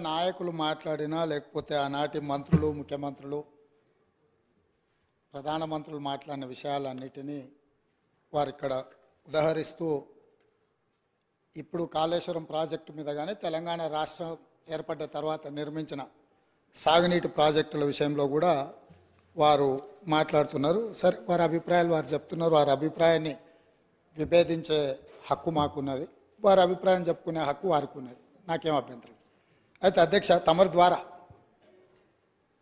నాయకులు మాట్లాడినా లేకపోతే ఆనాటి మంత్రులు ముఖ్యమంత్రులు ప్రధానమంత్రులు మాట్లాడిన విషయాలన్నిటినీ వారు ఇక్కడ ఉదహరిస్తూ ఇప్పుడు కాళేశ్వరం ప్రాజెక్టు మీద కానీ తెలంగాణ రాష్ట్రం ఏర్పడ్డ తర్వాత నిర్మించిన సాగునీటి ప్రాజెక్టుల విషయంలో కూడా వారు మాట్లాడుతున్నారు. సరే, వారి అభిప్రాయాలు వారు చెప్తున్నారు. వారి అభిప్రాయాన్ని విభేదించే హక్కు మాకున్నది, వారి అభిప్రాయం చెప్పుకునే హక్కు వారికి ఉన్నది, నాకేం అభ్యంతరం. అయితే అధ్యక్ష, తమరి ద్వారా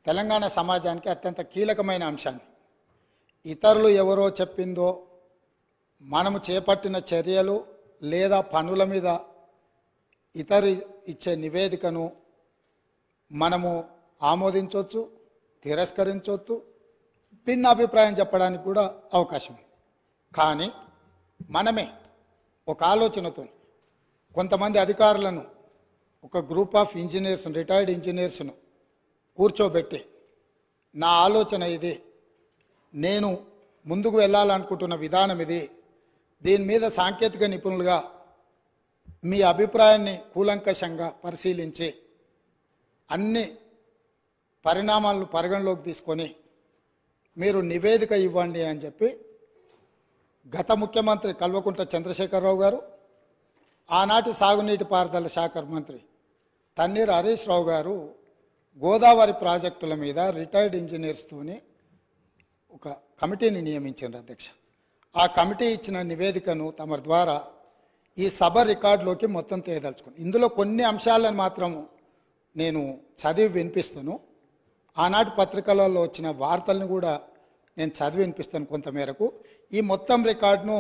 తెలంగాణ సమాజానికి అత్యంత కీలకమైన అంశాన్ని ఇతరులు ఎవరో చెప్పిందో మనము చేపట్టిన చర్యలు లేదా పనుల మీద ఇతరు ఇచ్చే నివేదికను మనము ఆమోదించవచ్చు, తిరస్కరించవచ్చు, భిన్న అభిప్రాయం చెప్పడానికి కూడా అవకాశం ఉంది. కానీ మనమే ఒక ఆలోచనతో కొంతమంది అధికారులను, ఒక గ్రూప్ ఆఫ్ ఇంజనీర్స్, రిటైర్డ్ ఇంజనీర్స్ను కూర్చోబెట్టి నా ఆలోచన ఇది, నేను ముందుకు వెళ్ళాలనుకుంటున్న విధానం ఇది, దీని మీద సాంకేతిక నిపుణులుగా మీ అభిప్రాయాన్ని కూలంకషంగా పరిశీలించి అన్ని పరిణామాలను పరిగణలోకి తీసుకొని మీరు నివేదిక ఇవ్వండి అని చెప్పి గత ముఖ్యమంత్రి కల్వకుంట్ల చంద్రశేఖరరావు గారు, ఆనాటి సాగునీటి పారుదల శాఖ మంత్రి తన్నీర్ హరీష్ రావు గారు గోదావరి ప్రాజెక్టుల మీద రిటైర్డ్ ఇంజనీర్స్తోని ఒక కమిటీని నియమించారు అధ్యక్ష. ఆ కమిటీ ఇచ్చిన నివేదికను తమ ద్వారా ఈ సభ రికార్డులోకి మొత్తం తేదలుచుకుని ఇందులో కొన్ని అంశాలను మాత్రం నేను చదివి వినిపిస్తాను. ఆనాటి పత్రికలలో వచ్చిన వార్తలను కూడా నేను చదివి వినిపిస్తాను కొంతమేరకు. ఈ మొత్తం రికార్డును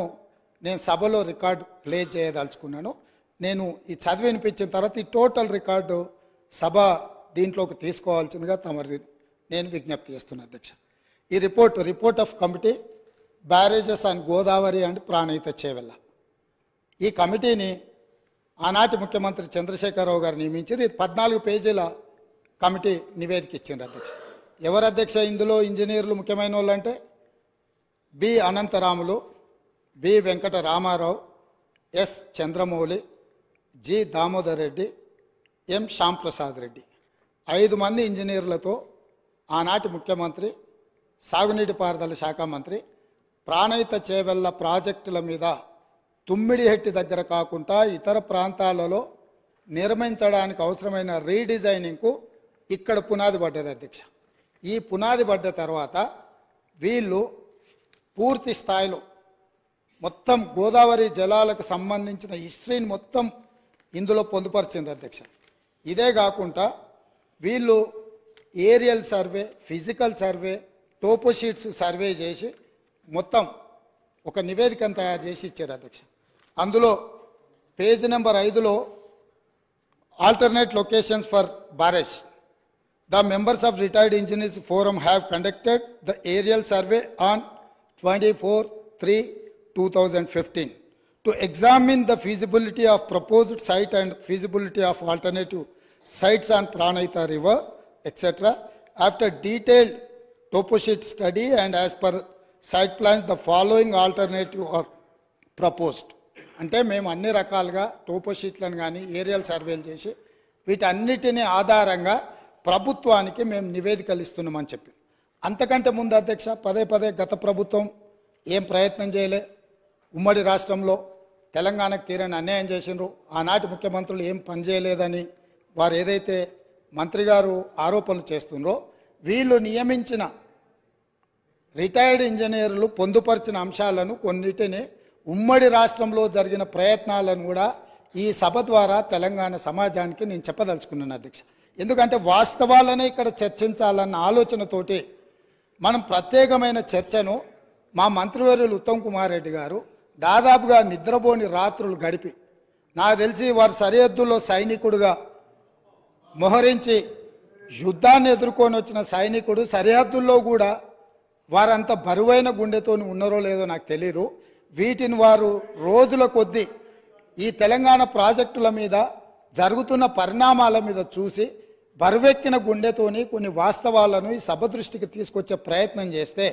నేను సభలో రికార్డు ప్లే చేయదలుచుకున్నాను. నేను ఈ చదివి వినిపించిన తర్వాత ఈ టోటల్ రికార్డు సభ దీంట్లోకి తీసుకోవాల్సిందిగా తమరి నేను విజ్ఞప్తి చేస్తున్నాను అధ్యక్ష. ఈ report of committee barrages and Godavari and Pranahita Chevella, ఈ కమిటీని ఆనాటి ముఖ్యమంత్రి చంద్రశేఖరరావు గారు నియమించారు. ఇది 14 పేజీల కమిటీ నివేదిక ఇచ్చింది అధ్యక్ష. ఎవరు అధ్యక్ష ఇందులో ఇంజనీర్లు ముఖ్యమైన వాళ్ళు అంటే B Anantharamulu, B Venkata Ramarao, S Chandramouli, G Damodar Reddy, M Shyamprasad Reddy, 5 మంది ఇంజనీర్లతో ఆనాటి ముఖ్యమంత్రి, సాగునీటి పారుదల శాఖ మంత్రి ప్రాణహిత చేవెళ్ళ ప్రాజెక్టుల మీద తుమ్మిడిహెట్టి దగ్గర కాకుండా ఇతర ప్రాంతాలలో నిర్మించడానికి అవసరమైన రీడిజైనింగ్కు ఇక్కడ పునాది పడ్డది అధ్యక్ష. ఈ పునాది పడ్డ తర్వాత వీళ్ళు పూర్తి స్థాయిలో మొత్తం గోదావరి జలాలకు సంబంధించిన హిస్టరీని మొత్తం ఇందులో పొందుపరిచింది అధ్యక్ష. ఇదే కాకుండా వీళ్ళు aerial survey, physical survey, toposheets survey చేసి మొత్తం ఒక నివేదికను తయారు చేసి ఇచ్చారు అధ్యక్ష. అందులో పేజీ నెంబర్ 5లో alternate locations for barrage, the members of retired engineers forum have conducted the aerial survey on 24/3/2015 to examine the feasibility of proposed site and feasibility of alternative sites on Pranahita river, etc. After detailed toposheet study and as per site plans, the following alternative are proposed. అంటే మేము అన్ని రకాలుగా టోపోషీట్లను కానీ aerial సర్వేలు చేసి వీటన్నిటినీ ఆధారంగా ప్రభుత్వానికి మేము నివేదికలు ఇస్తున్నామని చెప్పి, అంతకంటే ముందు అధ్యక్ష పదే గత ప్రభుత్వం ఏం ప్రయత్నం చేయలే. ఉమ్మడి రాష్ట్రంలో తెలంగాణకు తీరని అన్యాయం చేసినారు. ఆనాటి ముఖ్యమంత్రులు ఏం పని చేయలేదని వారు ఏదైతే మంత్రి గారు ఆరోపణలు చేస్తున్నారో, వీళ్ళు నియమించిన రిటైర్డ్ ఇంజనీర్లు పొందుపరిచిన అంశాలను కొన్నిటిని ఉమ్మడి రాష్ట్రంలో జరిగిన ప్రయత్నాలను కూడా ఈ సభ ద్వారా తెలంగాణ సమాజానికి నేను చెప్పదలుచుకున్నాను అధ్యక్ష. ఎందుకంటే వాస్తవాలనే ఇక్కడ చర్చించాలన్న ఆలోచనతోటి మనం ప్రత్యేకమైన చర్చను మా మంత్రివర్యులు ఉత్తమ్ కుమార్ రెడ్డి గారు దాదాపుగా నిద్రపోని రాత్రులు గడిపి, నాకు తెలిసి వారు సరిహద్దుల్లో సైనికుడుగా మోహరించి యుద్ధాన్ని ఎదుర్కొని వచ్చిన సైనికుడు సరిహద్దుల్లో కూడా వారంత బరువైన గుండెతో ఉన్నారో లేదో నాకు తెలీదు. వీటిని వారు రోజుల కొద్దీ ఈ తెలంగాణ ప్రాజెక్టుల మీద జరుగుతున్న పరిణామాల మీద చూసి బరువెక్కిన గుండెతోని కొన్ని వాస్తవాలను ఈ సభ దృష్టికి తీసుకొచ్చే ప్రయత్నం చేస్తే,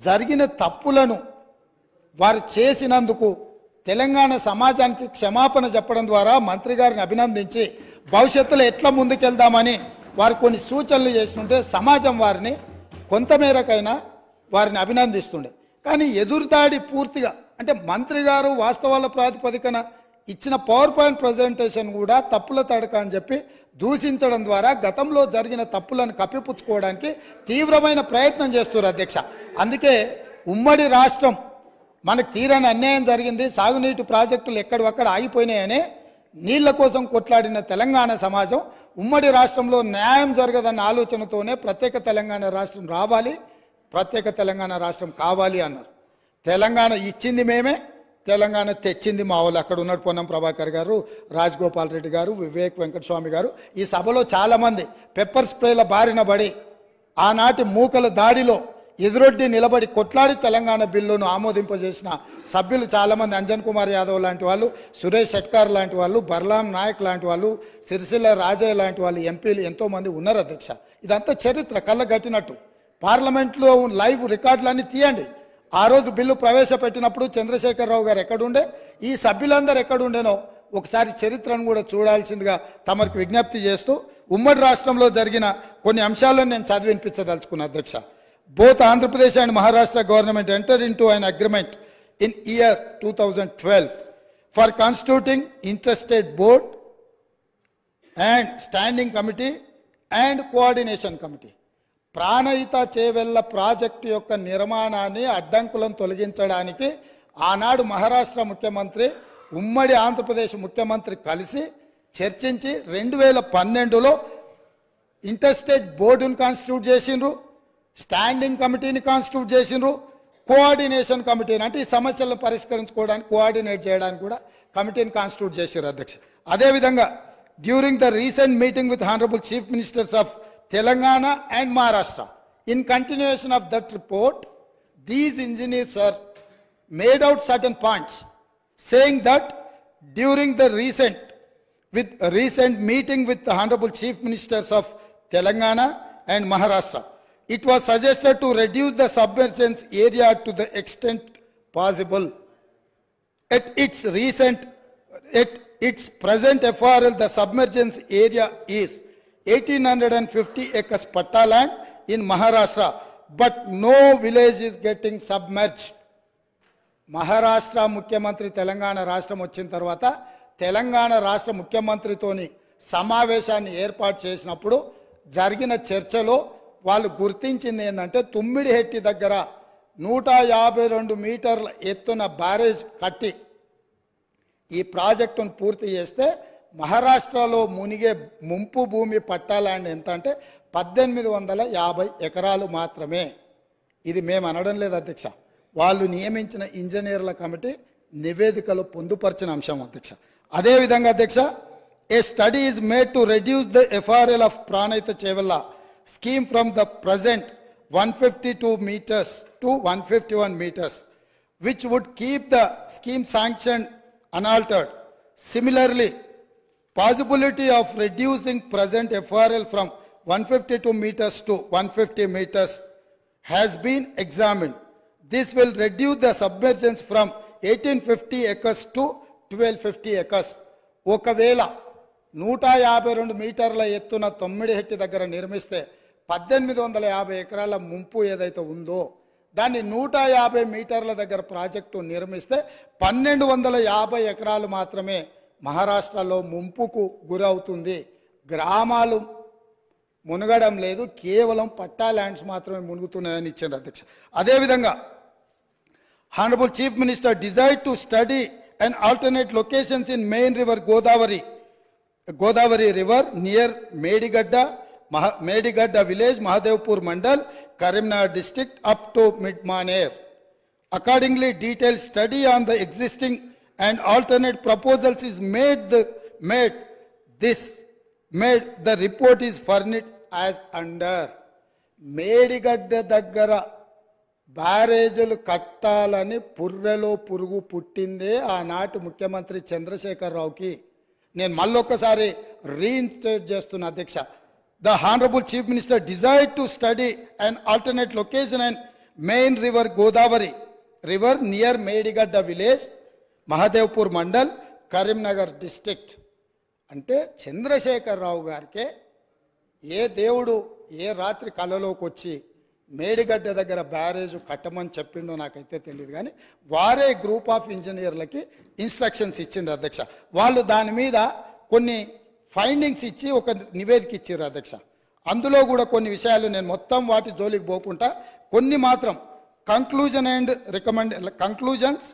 జరిగిన తప్పులను వారు చేసినందుకు తెలంగాణ సమాజానికి క్షమాపణ చెప్పడం ద్వారా మంత్రి గారిని అభినందించి భవిష్యత్తులో ఎట్లా ముందుకెళ్దామని వారు కొన్ని సూచనలు చేస్తుంటే సమాజం వారిని కొంతమేరకైనా వారిని అభినందిస్తుండే. కానీ ఎదురుదాడి పూర్తిగా అంటే మంత్రి గారు వాస్తవాల ప్రాతిపదికన ఇచ్చిన పవర్ పాయింట్ ప్రజెంటేషన్ కూడా తప్పుల తడక అని చెప్పి దూషించడం ద్వారా గతంలో జరిగిన తప్పులను కప్పిపుచ్చుకోవడానికి తీవ్రమైన ప్రయత్నం చేస్తున్నారు అధ్యక్ష. అందుకే ఉమ్మడి రాష్ట్రం మనకు తీరని అన్యాయం జరిగింది, సాగునీటి ప్రాజెక్టులు ఎక్కడొక్కడ ఆగిపోయినాయని నీళ్ల కోసం కొట్లాడిన తెలంగాణ సమాజం ఉమ్మడి రాష్ట్రంలో న్యాయం జరగదన్న ఆలోచనతోనే ప్రత్యేక తెలంగాణ రాష్ట్రం రావాలి, ప్రత్యేక తెలంగాణ రాష్ట్రం కావాలి అన్నారు. తెలంగాణ ఇచ్చింది మేమే, తెలంగాణ తెచ్చింది మా వాళ్ళు. అక్కడ ఉన్నాడు పొన్నం ప్రభాకర్ గారు, రాజగోపాల్ రెడ్డి గారు, వివేక్ వెంకటస్వామి గారు. ఈ సభలో చాలామంది పెప్పర్ స్ప్రేల బారిన పడి ఆనాటి మూకల దాడిలో ఎదురొడ్డి నిలబడి కొట్లాడి తెలంగాణ బిల్లును ఆమోదింపజేసిన సభ్యులు చాలామంది, అంజన్ కుమార్ యాదవ్ లాంటి వాళ్ళు, సురేష్ షెట్కార్ లాంటి వాళ్ళు, బర్లాం నాయక్ లాంటి వాళ్ళు, సిరిసిల్ల రాజయ్య లాంటి వాళ్ళు ఎంపీలు ఎంతోమంది ఉన్నారు అధ్యక్ష. ఇదంతా చరిత్ర కళ్ళగట్టినట్టు. పార్లమెంట్లో లైవ్ రికార్డులన్నీ తీయండి. ఆ రోజు బిల్లు ప్రవేశపెట్టినప్పుడు చంద్రశేఖరరావు గారు ఎక్కడుండే, ఈ సభ్యులందరూ ఎక్కడుండేనో ఒకసారి చరిత్రను కూడా చూడాల్సిందిగా తమకు విజ్ఞప్తి చేస్తూ ఉమ్మడి రాష్ట్రంలో జరిగిన కొన్ని అంశాలను నేను చదివి వినిపించదలుచుకున్నా అధ్యక్ష. Both Andhra Pradesh and Maharashtra government entered into an agreement in year 2012 for constituting interstate board and standing committee and coordination committee. Pranahita Chevella project యొక్క నిర్మాణాన్ని అడ్డంకులను తొలగించడానికి ఆనాడు మహారాష్ట్ర ముఖ్యమంత్రి ఉమ్మడి ఆంధ్రప్రదేశ్ ముఖ్యమంత్రి కలిసి చర్చించి 2012లో ఇంటర్స్టేట్ బోర్డును కాన్స్టిట్యూట్ చేసిండ్రు, స్టాండింగ్ కమిటీని కాన్స్టిట్యూట్ చేసిండ్రు, కోఆర్డినేషన్ కమిటీని అంటే ఈ సమస్యలను పరిష్కరించుకోవడానికి కోఆర్డినేట్ చేయడానికి కూడా కమిటీని కాన్స్టిట్యూట్ చేశారు అధ్యక్ష. అదేవిధంగా during the recent meeting with honourable chief ministers of Telangana and Maharashtra. In continuation of that report, these engineers are made out certain points, saying that during the recent meeting with the Honorable Chief Ministers of Telangana and Maharashtra, it was suggested to reduce the submergence area to the extent possible. At its present FRL, the submergence area is 1850 acres patta land in Maharashtra, but no village is getting submerged. Maharashtra ముఖ్యమంత్రి తెలంగాణ రాష్ట్రం వచ్చిన తర్వాత తెలంగాణ రాష్ట్ర ముఖ్యమంత్రితోని సమావేశాన్ని ఏర్పాటు చేసినప్పుడు జరిగిన చర్చలో వాళ్ళు గుర్తించింది ఏంటంటే తుమ్మిడిహెట్టి దగ్గర 152 మీటర్ల ఎత్తున బ్యారేజ్ కట్టి ఈ ప్రాజెక్టును పూర్తి చేస్తే మహారాష్ట్రలో మునిగే ముంపు భూమి పట్టా ల్యాండ్ ఎంత అంటే 1850 ఎకరాలు మాత్రమే. ఇది మేము అనడం లేదు అధ్యక్ష, వాళ్ళు నియమించిన ఇంజనీర్ల కమిటీ నివేదికలో పొందుపరిచిన అంశం అధ్యక్ష. అదేవిధంగా అధ్యక్ష, a study is made to reduce the FRL of Pranahita Chevella scheme from the present 152 meters to 151 meters, which would keep the scheme sanctioned unaltered. Similarly, possibility of reducing present FRL from 152 meters to 150 meters has been examined. This will reduce the submergence from 1850 acres to 1250 acres. ఒకవేళ 152 మీటర్ల ఎత్తున తొమ్మిడిహెట్టి దగ్గర నిర్మిస్తే 1850 ఎకరాల ముంపు ఏదైతే ఉందో దాన్ని 150 మీటర్ల దగ్గర ప్రాజెక్టు నిర్మిస్తే 1250 ఎకరాలు మాత్రమే మహారాష్ట్రలో ముంపుకు గురవుతుంది. గ్రామాలు మునగడం లేదు, కేవలం పట్టా ల్యాండ్స్ మాత్రమే మునుగుతున్నాయని ఇచ్చారు అధ్యక్ష. అదేవిధంగా honourable chief minister desired to study and alternate locations in main river Godavari river near Medigadda village, Mahadevpur Mandal, Karimnagar district up to Midmaner. Accordingly, detailed study on the existing and alternate proposals is made. The report is furnished as under. Medigadda daggara బ్యారేజీలు కట్టాలని పుర్రెలో పురుగు పుట్టిందే ఆనాటి ముఖ్యమంత్రి చంద్రశేఖరరావుకి. నేను మళ్ళొక్కసారి reinstate చేస్తున్న అధ్యక్ష. The honourable chief minister desired to study and alternate location and main river Godavari river near Medigadda village, Mahadevpur mandal, Karimnagar district. అంటే చంద్రశేఖరరావు గారికే ఏ దేవుడు ఏ రాత్రి కళ్ళలోకి వచ్చి మేడిగడ్డ దగ్గర బ్యారేజ్ కట్టమని చెప్పిండో నాకైతే తెలియదు, కానీ వారే గ్రూప్ ఆఫ్ ఇంజనీర్లకి ఇన్స్ట్రక్షన్స్ ఇచ్చిండు అధ్యక్ష. వాళ్ళు దాని మీద కొన్ని ఫైండింగ్స్ ఇచ్చి ఒక నివేదిక ఇచ్చారు అధ్యక్ష. అందులో కూడా కొన్ని విషయాలు నేను మొత్తం వాటి జోలికి పోకుండా కొన్ని మాత్రం కంక్లూజన్స్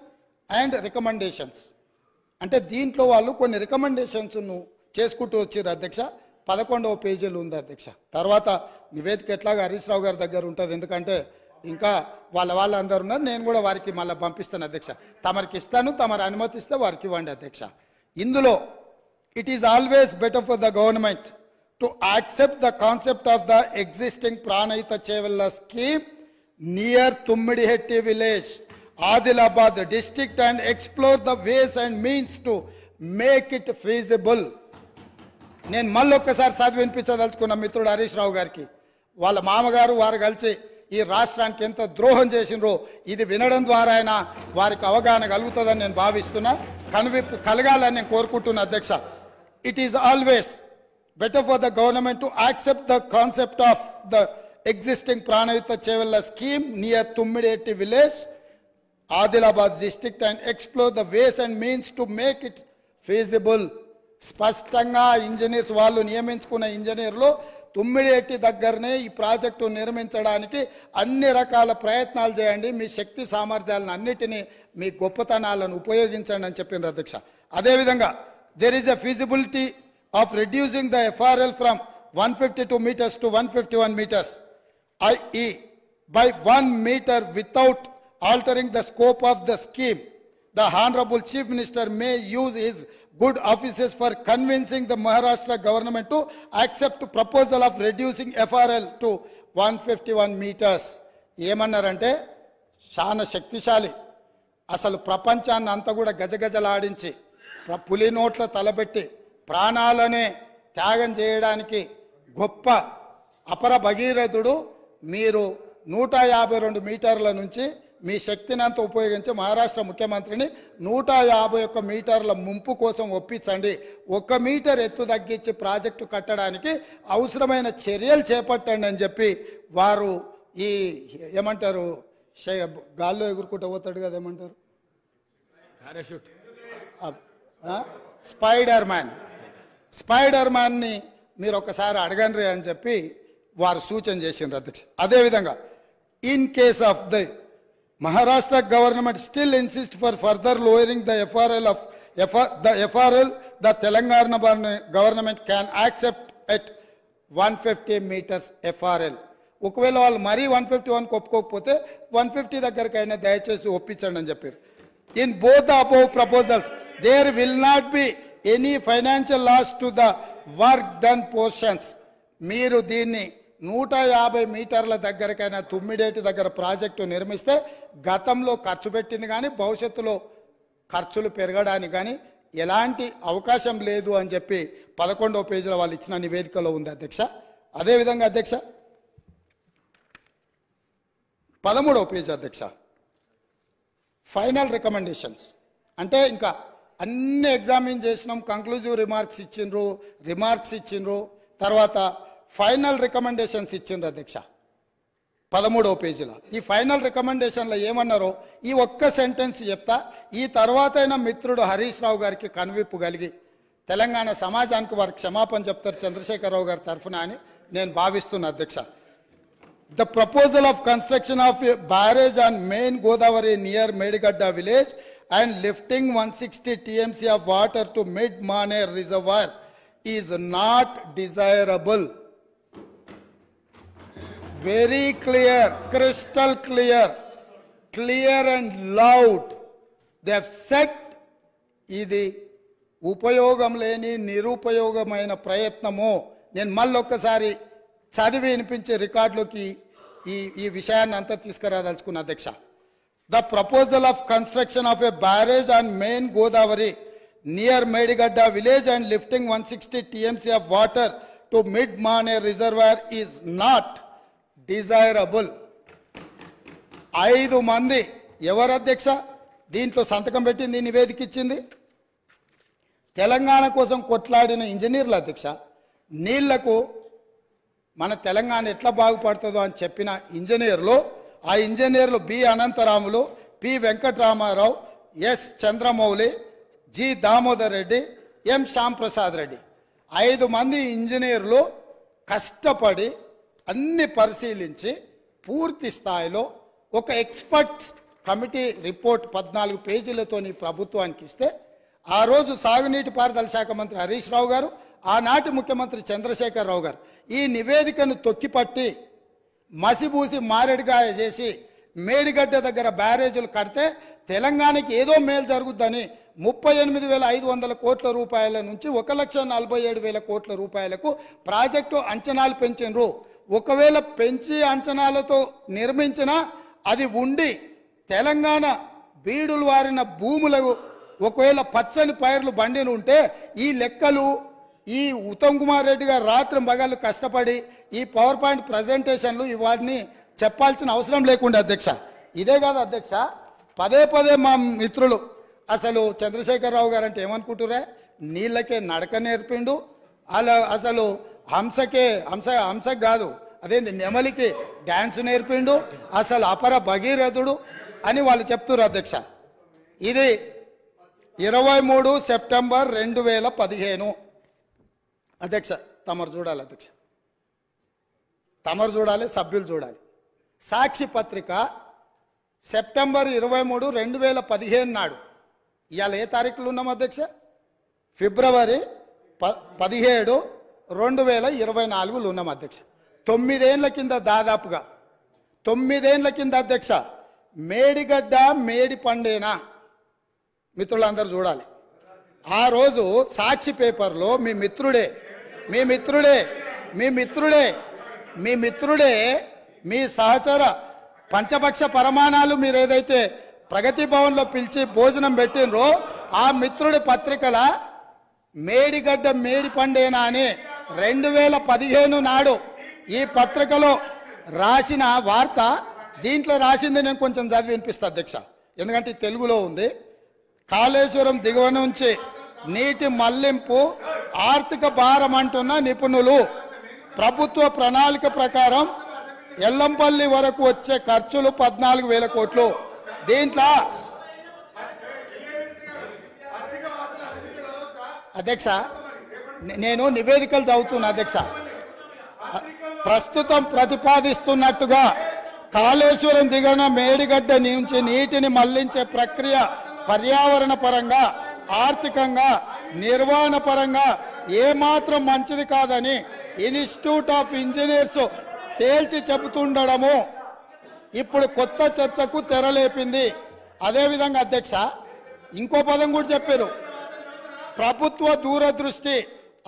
అండ్ రికమెండేషన్స్ అంటే దీంట్లో వాళ్ళు కొన్ని రికమెండేషన్స్ను చేసుకుంటూ వచ్చారు అధ్యక్ష. 11వ పేజీలు ఉంది అధ్యక్ష. తర్వాత నివేదిక ఎట్లాగా హరీష్ రావు గారి దగ్గర ఉంటుంది, ఎందుకంటే ఇంకా వాళ్ళందరూ ఉన్నారు. నేను కూడా వారికి మళ్ళీ పంపిస్తాను అధ్యక్ష. తమరికి ఇస్తాను, తమరు అనుమతిస్తే వారికి ఇవ్వండి అధ్యక్ష. ఇందులో it is always better for the government to accept the concept of the existing Pranahita Chevella scheme near Tummidihatti village, Adilabad district and explore the ways and means to make it feasible. నేను మళ్ళొక్కసారి చదివి వినిపించదలుచుకున్న మిత్రుడు హరీష్ రావు గారికి, వాళ్ళ మామగారు వారు కలిసి ఈ రాష్ట్రానికి ఎంత ద్రోహం చేసినరో ఇది వినడం ద్వారా అయినా వారికి అవగాహన కలుగుతుందని నేను భావిస్తున్నా, కనువిప్పు కలగాలని నేను కోరుకుంటున్నా అధ్యక్ష. It is always better for the government to accept the concept of the existing Pranahita Chevella scheme near Tummidihatti village, Adilabad district and explore the ways and means to make it feasible. స్పష్టంగా ఇంజనీర్స్ వాళ్ళు నియమించుకున్న ఇంజనీర్లు తుమ్మిడిహెట్టి దగ్గరనే ఈ ప్రాజెక్టు నిర్మించడానికి అన్ని రకాల ప్రయత్నాలు చేయండి, మీ శక్తి సామర్థ్యాలను అన్నిటినీ మీ గొప్పతనాలను ఉపయోగించండి అని చెప్పిండ్రు అధ్యక్ష. అదేవిధంగా there is a feasibility of reducing the FRL from 152 meters to 151 meters, i.e. by 1 meter without altering the scope of the scheme. The Honorable Chief Minister may use his good offices for convincing the Maharashtra government to accept the proposal of reducing FRL to 151 meters. ఏమన్నారంటే చాలా శక్తిశాలి, అసలు ప్రపంచాన్ని అంతా కూడా గజగజలాడించి పులి నోట్ల తలబెట్టి ప్రాణాలనే త్యాగం చేయడానికి గొప్ప అపర భగీరథుడు. మీరు 152 మీటర్ల నుంచి మీ శక్తిని అంతా ఉపయోగించి మహారాష్ట్ర ముఖ్యమంత్రిని 151 మీటర్ల ముంపు కోసం ఒప్పించండి, 1 మీటర్ ఎత్తు తగ్గించి ప్రాజెక్టు కట్టడానికి అవసరమైన చర్యలు చేపట్టండి అని చెప్పి వారు ఈ ఏమంటారు గాల్లో ఎగురుకుంటూ పోతాడు కదా, ఏమంటారు పారాషూట్, స్పైడర్ మ్యాన్ని మీరు ఒకసారి అడగండి అని చెప్పి వారు సూచన చేసిండ్రు అధ్యక్ష. అదేవిధంగా in case of the Maharashtra government still insists for further lowering the FRL, the Telangana government can accept at 150 meters FRL. ఒకవేళ వాళ్ళు మరీ 151 ఒప్పుకోకపోతే 150 దగ్గరకైనా దయచేసి ఒప్పించండి అని చెప్పారు. In both the above proposals there will not be any financial loss to the work done portions. మీరు దీన్ని 150 మీటర్ల దగ్గరకైనా తుమ్మిడేటి దగ్గర ప్రాజెక్టు నిర్మిస్తే గతంలో ఖర్చు పెట్టింది కానీ భవిష్యత్తులో ఖర్చులు పెరగడానికి కానీ ఎలాంటి అవకాశం లేదు అని చెప్పి 11వ పేజీలో వాళ్ళు ఇచ్చిన నివేదికలో ఉంది అధ్యక్ష. అదేవిధంగా అధ్యక్ష 13వ పేజీ అధ్యక్ష ఫైనల్ రికమెండేషన్స్ అంటే ఇంకా అన్ని ఎగ్జామిన్ చేసినాం, కంక్లూజివ్ రిమార్క్స్ ఇచ్చిండ్రు, తర్వాత ఫైనల్ రికమెండేషన్స్ ఇచ్చిండ్రు అధ్యక్ష 13వ పేజీలో. ఈ ఫైనల్ రికమెండేషన్లో ఏమన్నారో ఈ ఒక్క సెంటెన్స్ చెప్తా, ఈ తర్వాత అయినా మిత్రుడు హరీష్ రావు గారికి కనువిప్పు కలిగి తెలంగాణ సమాజానికి వారికి క్షమాపణ చెప్తారు చంద్రశేఖరరావు గారి తరఫున అని నేను భావిస్తున్నా అధ్యక్ష. The proposal of construction of a barrage on main Godavari near Medigadda village and lifting 160 TMC of water to mid Maner reservoir is not desirable. Very clear, crystal clear and loud. They have said ఇది ఉపయోగం లేని నిరుపయోగమైన ప్రయత్నము. నేను మళ్ళొక్కసారి చదివి వినిపించే రికార్డులోకి ఈ విషయాన్ని అంతా తీసుకురాదలుచుకున్న అధ్యక్ష. The proposal of construction of a barrage on main Godavari near Medigadda village and lifting 160 TMC of water to mid Maner reservoir is not desirable. 5 మంది ఎవరు అధ్యక్ష దీంట్లో సంతకం పెట్టింది, నివేదిక ఇచ్చింది? తెలంగాణ కోసం కొట్లాడిన ఇంజనీర్ల అధ్యక్ష, నీళ్లకు మన తెలంగాణ ఎట్లా బాగుపడుతుందో అని చెప్పిన ఇంజనీర్లు, ఆ ఇంజనీర్లు B Anantharamulu, P Venkataramarao, S Chandramouli, G Damodar Reddy, M Shyamprasad Reddy 5 మంది ఇంజనీర్లు కష్టపడి అన్ని పరిశీలించి పూర్తి స్థాయిలో ఒక ఎక్స్పర్ట్ కమిటీ రిపోర్ట్ 14 పేజీలతో ప్రభుత్వానికి ఇస్తే, ఆ రోజు సాగునీటి పారుదల శాఖ మంత్రి హరీష్ రావు గారు, ఆనాటి ముఖ్యమంత్రి చంద్రశేఖర్ రావు గారు ఈ నివేదికను తొక్కిపట్టి మసిబూసి మారేడుగాయ చేసి మేడిగడ్డ దగ్గర బ్యారేజీలు కడితే తెలంగాణకి ఏదో మేలు జరుగుద్దని 38,500 కోట్ల రూపాయల నుంచి 1,47,000 కోట్ల రూపాయలకు ప్రాజెక్టు అంచనాలు పెంచినరు. ఒకవేళ పెంచి అంచనాలతో నిర్మించినా అది ఉండి తెలంగాణ బీడులు వారిన భూములకు ఒకవేళ పచ్చని పైర్లు బండిని ఉంటే ఈ లెక్కలు ఈ ఉత్తమ్ కుమార్ రెడ్డి గారు రాత్రి పగళ్ళు కష్టపడి ఈ పవర్ పాయింట్ ప్రజెంటేషన్లు ఇవన్నీ చెప్పాల్సిన అవసరం లేకుండా అధ్యక్ష. ఇదే కాదు అధ్యక్ష, పదే పదే మా మిత్రులు అసలు చంద్రశేఖరరావు గారు అంటే ఏమనుకుంటురే, నీళ్ళకే నడక నేర్పిండు, అలా అసలు హంసకు కాదు అదేంది నెమలికి డ్యాన్స్ నేర్పిండు, అసలు అపర భగీరథుడు అని వాళ్ళు చెప్తున్నారు అధ్యక్ష. ఇది 23 సెప్టెంబర్ 2015 అధ్యక్ష. తమరు చూడాలి అధ్యక్ష, తమరు చూడాలి, సభ్యులు చూడాలి. సాక్షి పత్రిక సెప్టెంబర్ 23, 2015 నాడు, ఇవాళ ఏ తారీఖులు ఉన్నాం అధ్యక్ష? ఫిబ్రవరి 17, 2024 ఉన్నాం అధ్యక్ష. 9 ఏళ్ల కింద, దాదాపుగా 9 ఏళ్ల కింద అధ్యక్ష, మేడిగడ్డ మేడి పండేనా మిత్రులందరూ చూడాలి. ఆ రోజు సాక్షి పేపర్లో మీ మిత్రుడే మీ సహచర పంచపక్ష పరమాణాలు మీరు ఏదైతే ప్రగతి భవన్లో పిలిచి భోజనం పెట్టినరో ఆ మిత్రుడి పత్రికల మేడిగడ్డ మేడి పండేనా అని 2015 నాడు ఈ పత్రికలో రాసిన వార్త, దీంట్లో రాసింది నేను కొంచెం చదివి వినిపిస్తా అధ్యక్ష, ఎందుకంటే తెలుగులో ఉంది. కాళేశ్వరం దిగువ నుంచి నీటి మళ్లింపు ఆర్థిక భారం అంటున్న నిపుణులు, ప్రభుత్వ ప్రణాళిక ప్రకారం ఎల్లంపల్లి వరకు వచ్చే ఖర్చులు 14,000 కోట్లు. దీంట్లో అధ్యక్ష నేను నివేదికలు చదువుతున్నా అధ్యక్ష. ప్రస్తుతం ప్రతిపాదిస్తున్నట్టుగా కాళేశ్వరం దిగువన మేడిగడ్డ నుంచి నీటిని మళ్లించే ప్రక్రియ పర్యావరణ పరంగా, ఆర్థికంగా, నిర్వహణ పరంగా ఏమాత్రం మంచిది కాదని ఇన్స్టిట్యూట్ ఆఫ్ ఇంజనీర్స్ తేల్చి చెబుతుండడము ఇప్పుడు కొత్త చర్చకు తెరలేపింది. అదేవిధంగా అధ్యక్ష ఇంకో పదం కూడా చెప్పారు, ప్రభుత్వ దూరదృష్టి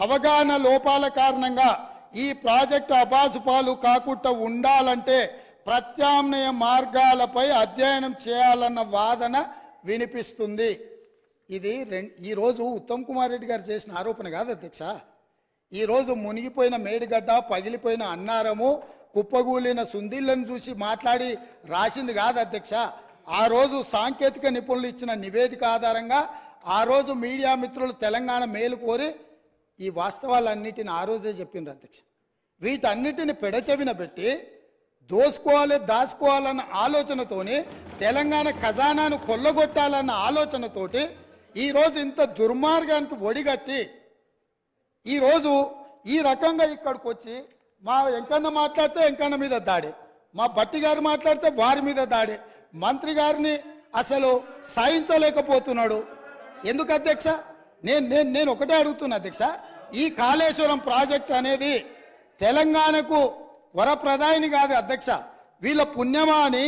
అవగాహన లోపాల కారణంగా ఈ ప్రాజెక్టు అబాసుపాలు కాకుండా ఉండాలంటే ప్రత్యామ్నాయ మార్గాలపై అధ్యయనం చేయాలన్న వాదన వినిపిస్తుంది. ఇది ఈరోజు ఉత్తమ్ కుమార్ రెడ్డి గారు చేసిన ఆరోపణ కాదు అధ్యక్ష. ఈరోజు మునిగిపోయిన మేడిగడ్డ, పగిలిపోయిన అన్నారము, కుప్పగూలిన సుందిళ్లను చూసి మాట్లాడి రాసింది కాదు అధ్యక్ష. ఆ రోజు సాంకేతిక నిపుణులు ఇచ్చిన నివేదిక ఆధారంగా ఆ రోజు మీడియా మిత్రులు తెలంగాణ మేలు కోరి ఈ వాస్తవాలన్నిటిని ఆ రోజే చెప్పిండ్రు అధ్యక్ష. వీటన్నిటిని పెడచెవిన పెట్టి దాచుకోవాలన్న ఆలోచనతోని, తెలంగాణ ఖజానాను కొల్లగొట్టాలన్న ఆలోచనతోటి ఈరోజు ఇంత దుర్మార్గానికి ఒడిగట్టి ఈరోజు ఈ రకంగా ఇక్కడికి వచ్చి మా వెంకన్న మాట్లాడితే వెంకన్న మీద దాడి, మా భట్టి గారు మాట్లాడితే వారి మీద దాడి, మంత్రి గారిని అసలు సహించలేకపోతున్నాడు. ఎందుకు అధ్యక్ష? నేను ఒకటే అడుగుతున్నా అధ్యక్ష, ఈ కాళేశ్వరం ప్రాజెక్ట్ అనేది తెలంగాణకు వరప్రదాయిని కాదు అధ్యక్ష, వీళ్ళ పుణ్యమా అని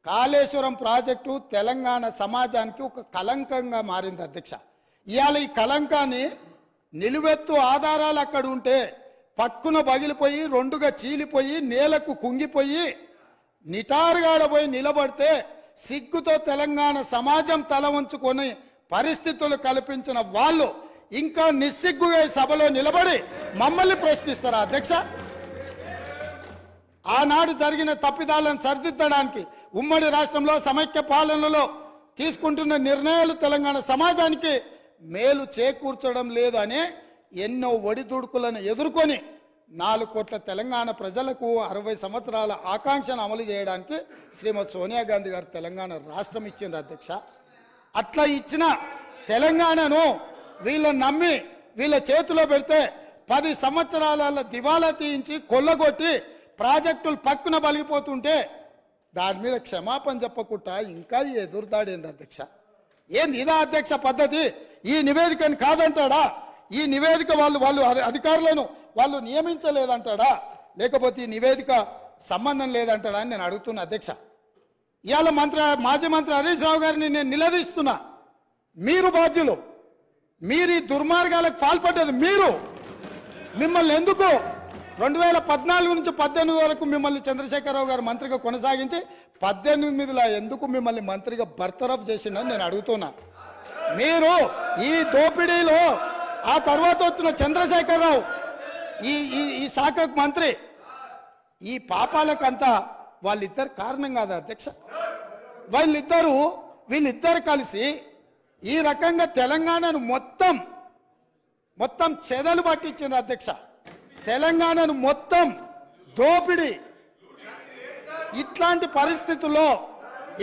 కాళేశ్వరం ప్రాజెక్టు తెలంగాణ సమాజానికి ఒక కలంకంగా మారింది అధ్యక్ష. ఇవాళ ఈ కలంకాన్ని నిలువెత్తు ఆధారాలు అక్కడ ఉంటే పక్కున పగిలిపోయి, రెండుగా చీలిపోయి, నేలకు కుంగిపోయి, నిటారుగాడపోయి నిలబడితే సిగ్గుతో తెలంగాణ సమాజం తల వంచుకొని పరిస్థితులు కల్పించిన వాళ్ళు ఇంకా నిస్సిగ్గుగా ఈ సభలో నిలబడి మమ్మల్ని ప్రశ్నిస్తారా అధ్యక్ష? ఆనాడు జరిగిన తప్పిదాలను సరిదిద్దడానికి ఉమ్మడి రాష్ట్రంలో సమైక్య పాలనలో తీసుకుంటున్న నిర్ణయాలు తెలంగాణ సమాజానికి మేలు చేకూర్చడం లేదు అనే ఎన్నో ఒడిదుడుకులను ఎదుర్కొని 4 కోట్ల తెలంగాణ ప్రజలకు 60 సంవత్సరాల ఆకాంక్షను అమలు చేయడానికి శ్రీమతి సోనియా గాంధీ గారు తెలంగాణ రాష్ట్రం ఇచ్చింది అధ్యక్ష. అట్లా ఇచ్చిన తెలంగాణను వీళ్ళని నమ్మి వీళ్ళ చేతిలో పెడితే 10 సంవత్సరాల దివాలా తీయించి కొల్లగొట్టి ప్రాజెక్టులు పక్కున బలిగిపోతుంటే దాని మీద క్షమాపణ చెప్పకుండా ఇంకా ఎదురుదాడేంది అధ్యక్ష. ఏంది ఇదా అధ్యక్ష పద్ధతి? ఈ నివేదికను కాదంటాడా? ఈ నివేదిక వాళ్ళు అధికారులను వాళ్ళు నియమించలేదంటాడా? లేకపోతే ఈ నివేదిక సంబంధం లేదంటాడా అని నేను అడుగుతున్నా అధ్యక్ష. ఇవాళ మాజీ మంత్రి హరీష్ రావు గారిని నేను నిలదీస్తున్నా. మీరు బాధ్యులు, మీరు ఈ దుర్మార్గాలకు పాల్పడ్డది మీరు. మిమ్మల్ని ఎందుకు 2014 నుంచి 18 వరకు మిమ్మల్ని చంద్రశేఖరరావు గారు మంత్రిగా కొనసాగించి 18లో ఎందుకు మిమ్మల్ని మంత్రిగా బర్తరఫ్ చేసిండని నేను అడుగుతున్నా. మీరు ఈ దోపిడీలో ఆ తర్వాత వచ్చిన చంద్రశేఖరరావు ఈ శాఖకు మంత్రి, ఈ పాపాలకంతా వాళ్ళిద్దరు కారణం కాదా అధ్యక్ష? వీళ్ళిద్దరు కలిసి ఈ రకంగా తెలంగాణను మొత్తం చెదలు పట్టించారు అధ్యక్ష. తెలంగాణను మొత్తం దోపిడి. ఇట్లాంటి పరిస్థితుల్లో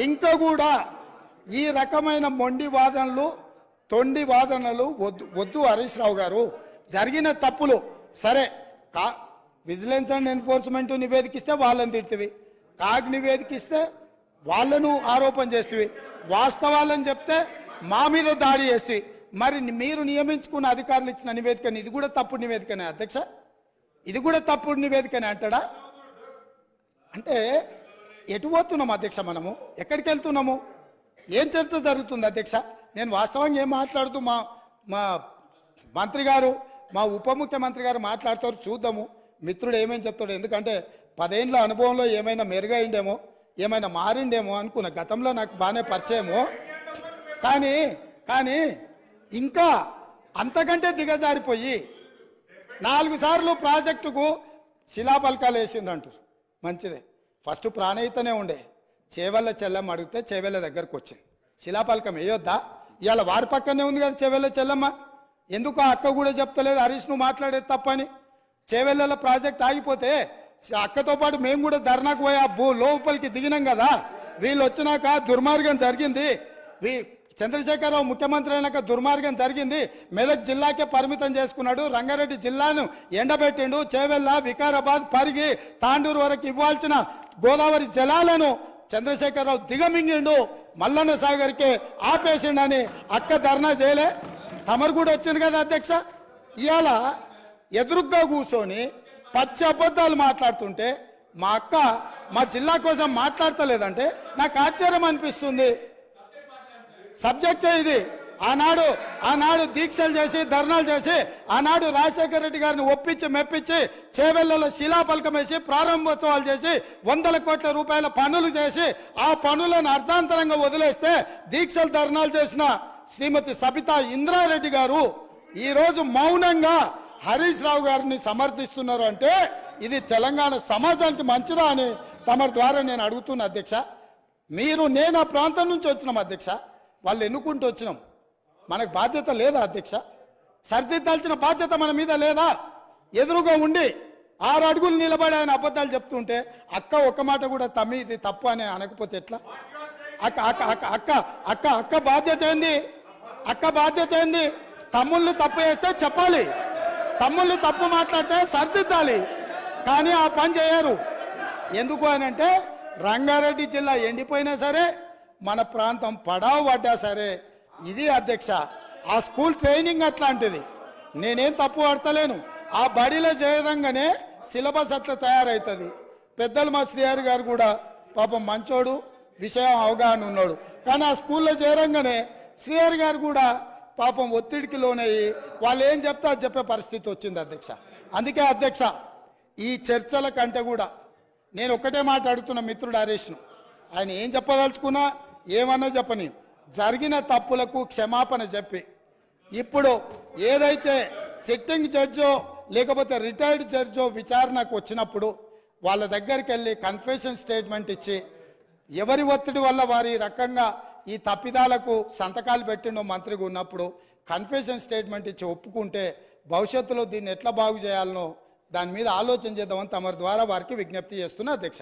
ఇంకా కూడా ఈ రకమైన మొండి వాదనలు, తొండి వాదనలు వద్దు హరీష్ రావు గారు. జరిగిన తప్పులు సరే, విజిలెన్స్ అండ్ ఎన్ఫోర్స్మెంట్ నివేదికిస్తే వాళ్ళని తిడుతుంది, కాగ్ నివేదికిస్తే వాళ్ళను ఆరోపణ చేస్తుంది, వాస్తవాలను చెప్తే మా మీద దాడి చేస్తుంది. మరి మీరు నియమించుకున్న అధికారులు ఇచ్చిన నివేదికని ఇది కూడా తప్పుడు నివేదికనే అధ్యక్ష? ఇది కూడా తప్పుడు నివేదికనే అంటాడా? అంటే ఎటు పోతున్నాము అధ్యక్ష? మనము ఎక్కడికి వెళ్తున్నాము? ఏం చర్చ జరుగుతుంది అధ్యక్ష? నేను వాస్తవంగా ఏం మాట్లాడుతూ మా మంత్రి గారు, మా ఉప ముఖ్యమంత్రి గారు మాట్లాడతారు, చూద్దాము మిత్రుడు ఏమేమి చెప్తాడు. ఎందుకంటే 10 ఏళ్ళ అనుభవంలో ఏమైనా మెరుగైండేమో, ఏమైనా మారిండేమో అనుకున్న. గతంలో నాకు బాగానే పరిచయమో, కానీ ఇంకా అంతకంటే దిగజారిపోయి 4 సార్లు ప్రాజెక్టుకు శిలాపలకాలు వేసిందంటారు. మంచిదే, ఫస్ట్ ప్రాణహితనే ఉండే, చేవెళ్ళ చెల్లమ్మ అడిగితే చేవెళ్ళ దగ్గరకు వచ్చింది. శిలాపలకం వేయొద్దా? ఇవాళ వారి పక్కనే ఉంది కదా చేవెళ్ళ చెల్లమ్మ. ఎందుకు ఆ అక్క కూడా చెప్తలేదు హరీష్ నువ్వు మాట్లాడేది తప్పని? చేవెళ్ళ ప్రాజెక్ట్ ఆగిపోతే అక్కతో పాటు మేము కూడా ధర్నాకు పోయి ఆ లోపలికి దిగినాం కదా. వీళ్ళు వచ్చినాక దుర్మార్గం జరిగింది, చంద్రశేఖరరావు ముఖ్యమంత్రి అయినాక దుర్మార్గం జరిగింది. మెదక్ జిల్లాకే పరిమితం చేసుకున్నాడు, రంగారెడ్డి జిల్లాను ఎండబెట్టిండు, చేవెళ్ళ, వికారాబాద్, పరిగి, తాండూరు వరకు ఇవ్వాల్సిన గోదావరి జలాలను చంద్రశేఖరరావు దిగమింగిండు, మల్లన్న సాగర్కే ఆపేసిండని అక్క ధర్నా చేయలే? తమరు కూడా వచ్చింది కదా అధ్యక్ష. ఇవాళ ఎదురుగ్గా కూర్చొని పచ్చి అబద్ధాలు మాట్లాడుతుంటే మా అక్క మా జిల్లా కోసం మాట్లాడతలేదంటే నాకు ఆశ్చర్యం అనిపిస్తుంది. సబ్జెక్టే ఇది. ఆనాడు దీక్షలు చేసి ధర్నాలు చేసి ఆనాడు రాజశేఖర రెడ్డి గారిని ఒప్పించి మెప్పించి చేవెళ్లలో శిలాపలకం వేసి ప్రారంభోత్సవాలు చేసి 100 కోట్ల రూపాయల పనులు చేసి ఆ పనులను అర్ధాంతరంగా వదిలేస్తే దీక్షలు ధర్నాలు చేసిన శ్రీమతి సబితా ఇంద్రారెడ్డి గారు ఈరోజు మౌనంగా హరీష్ రావు గారిని సమర్థిస్తున్నారు అంటే ఇది తెలంగాణ సమాజానికి మంచిదా అని తమ ద్వారా నేను అడుగుతున్నా అధ్యక్ష. నేను ఆ ప్రాంతం నుంచి వచ్చినాం అధ్యక్ష, వాళ్ళు ఎన్నుకుంటూ వచ్చినాం, మనకు బాధ్యత లేదా అధ్యక్ష? సరిదిద్దాల్సిన బాధ్యత మన మీద లేదా? ఎదురుగా ఉండి 6 అడుగులు నిలబడి ఆయన అబద్ధాలు చెప్తుంటే అక్క ఒక్క మాట కూడా తమ్మి ఇది తప్పు అని అనకపోతే ఎట్లా? అక్క బాధ్యత ఏంది? అక్క బాధ్యత ఏంది? తమ్ముళ్ళు తప్పు చేస్తే చెప్పాలి, తమ్ముళ్ళు తప్పు మాట్లాడితే సరిదిద్దాలి, కానీ ఆ పని చేయరు. ఎందుకు అని అంటే రంగారెడ్డి జిల్లా ఎండిపోయినా సరే, మన ప్రాంతం పడావు పడ్డా సరే, ఇది అధ్యక్ష ఆ స్కూల్ ట్రైనింగ్ అట్లాంటిది. నేనేం తప్పు పడతలేను, ఆ బడిలో చేరంగానే సిలబస్ అట్లా తయారవుతుంది. పెద్దలు మా శ్రీహరి గారు కూడా పాపం మంచోడు, విషయం అవగాహన ఉన్నాడు, కానీ ఆ స్కూల్లో చేరంగానే శ్రీహరి గారు కూడా పాపం ఒత్తిడికి లోనయ్యి వాళ్ళు ఏం చెప్తా చెప్పే పరిస్థితి వచ్చింది అధ్యక్ష. అందుకే అధ్యక్ష ఈ చర్చల కంటే కూడా నేను ఒక్కటే మాట అడుగుతున్న మిత్రుడు హరీష్ను, ఆయన ఏం చెప్పదలుచుకున్నా ఏమన్నా చెప్పని జరిగిన తప్పులకు క్షమాపణ చెప్పి ఇప్పుడు ఏదైతే సిట్టింగ్ జడ్జో లేకపోతే రిటైర్డ్ జడ్జో విచారణకు వచ్చినప్పుడు వాళ్ళ దగ్గరికి వెళ్ళి కన్ఫెషన్ స్టేట్మెంట్ ఇచ్చి ఎవరి ఒత్తిడి వల్ల వారి రకంగా ఈ తప్పిదాలకు సంతకాలు పెట్టిండో మంత్రిగా ఉన్నప్పుడు కన్ఫెషన్ స్టేట్మెంట్ ఇచ్చి ఒప్పుకుంటే భవిష్యత్తులో దీన్ని ఎట్లా బాగు చేయాలనో దాని మీద ఆలోచన చేద్దామని తమ ద్వారా వారికి విజ్ఞప్తి చేస్తున్నా అధ్యక్ష.